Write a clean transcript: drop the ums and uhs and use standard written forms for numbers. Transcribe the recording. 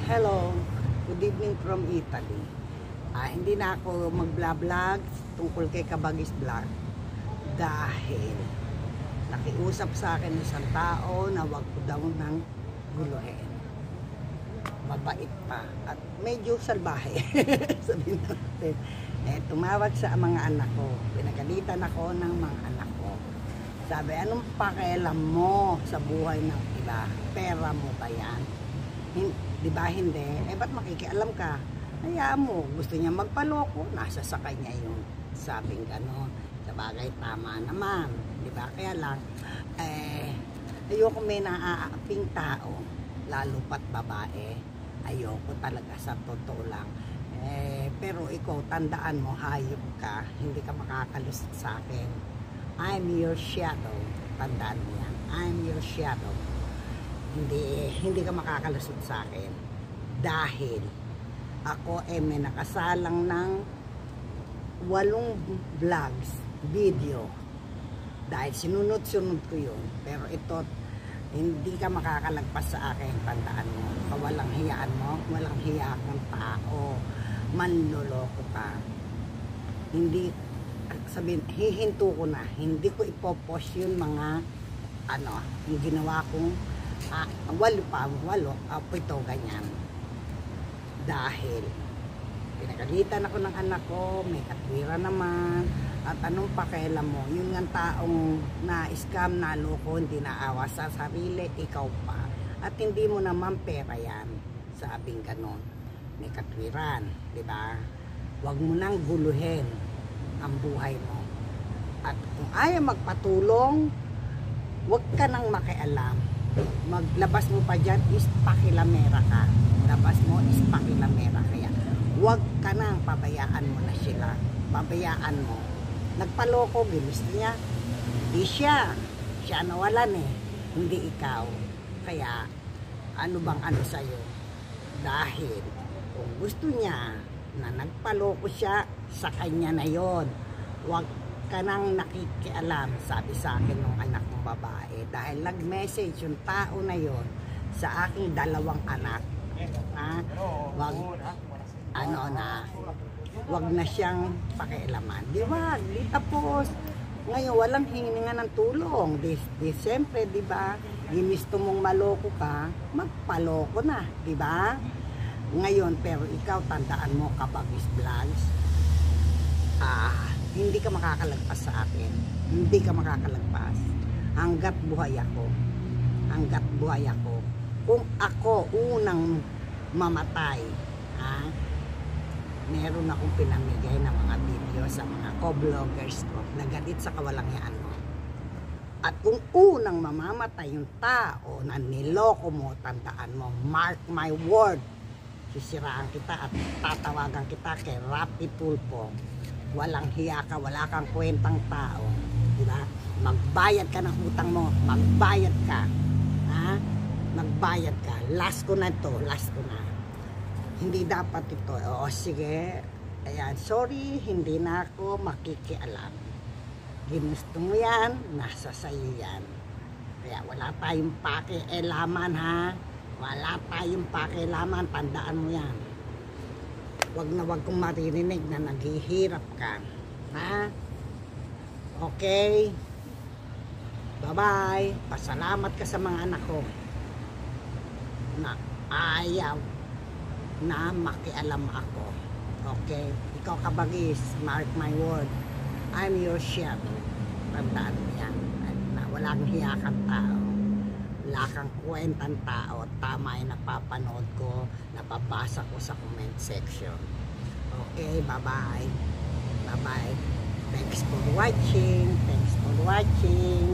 Hello, good evening from Italy. Hindi na ako mag-vlog tungkol kay Kabagis Vlog dahil nakiusap sa akin isang tao na wag ko daw nang guluhin. Mabait pa at medyo salbahe. Sabihin natin. Tumawag sa mga anak ko. Pinagalitan ako ng mga anak ko. Sabi, anong pakialam mo sa buhay ng iba? Pera mo ba yan? Di ba hindi? Ba't makikialam ka? Hayaan mo, gusto niya magpaloko, nasa sa kanya yung sabing gano'n. Sabagay, tama naman. Di ba? Kaya lang, ayoko may naaaping tao, lalo pat babae. Ayoko talaga, sa totoo lang. Pero ikaw, tandaan mo, hayop ka, hindi ka makakalusot sa akin. I'm your shadow. Tandaan mo yan. I'm your shadow. Hindi ka makakalusot sa akin dahil ako may nakasalang ng 8 vlogs, video, dahil sinunod-sunod ko yun. Pero ito, hindi ka makakalagpas sa akin. Tandaan mo, walang hiyaan mo, walang hiya kang tao, manloloko ka. Hindi sabihin, hihinto ko na, hindi ko ipopost yun mga yung ginawa kong 8 ganyan. Dahil pinagalitan ako ng anak ko, may katwira naman, at anong pakialam mo, yung nga taong na-scam, na-loko, hindi naawa sa sarili, ikaw pa. At hindi mo naman pera yan, sabing ganon. May katwiran, di ba? Huwag mo nang guluhin ang buhay mo. At kung ayaw magpatulong, huwag ka nang makialam. Maglabas mo pa dyan is pakilamera ka. Labas mo is pakilamera. Kaya huwag ka nang, pabayaan mo na sila. Pabayaan mo. Nagpaloko, ginusto niya. Hindi siya. Siya nawalan hindi ikaw. Kaya ano bang sa'yo? Dahil kung gusto niya na nagpaloko siya, sa kanya na yon. Huwag ka nang nakikialam, sabi sa akin ng anak kong babae, dahil nag-message yung tao na yon sa aking 2 anak. Wag na siyang pakialaman. Di ba? Di tapos. Ngayon, walang hininga ng tulong. Siyempre, di ba? Ginisto mong maloko ka, magpaloko na. Di ba? Ngayon, pero ikaw, tandaan mo, Kabagis Vlogs, hindi ka makakalagpas sa akin. Hindi ka makakalagpas. Hanggat buhay ako. Hanggat buhay ako. Kung ako unang mamatay, meron akong pinamigay ng mga video sa mga co-vloggers ko na galit sa kawalangyaan mo. At kung unang mamamatay yung tao na niloko mo, tandaan mo, mark my word, sisiraan kita at tatawagan kita kay Rapi Tulfo. Walang hiya ka, wala kang kwentang tao. Diba? Magbayad ka ng utang mo, magbayad ka. Magbayad ka. Last ko na ito, last ko na. Hindi dapat ito. O sige, ayan, sorry, hindi na ako makikialam. Ginusto mo yan, nasa sayo yan. Kaya wala tayong pakialaman, wala tayong pakialaman, tandaan mo yan. Wag na wag kong maririnig na naghihirap ka. Okay? Bye-bye. Pasalamat ka sa mga anak ko na ayaw na makialam ako. Okay? Ikaw, Kabagis, mark my word, I'm your shadow. Tandaan mo yan. Na walang hiya kang tao. Wala kang kwentang tao. Tama yung napapanood ko, napabasa ko sa comment section. Okay, bye-bye. Bye-bye. Thanks for watching. Thanks for watching.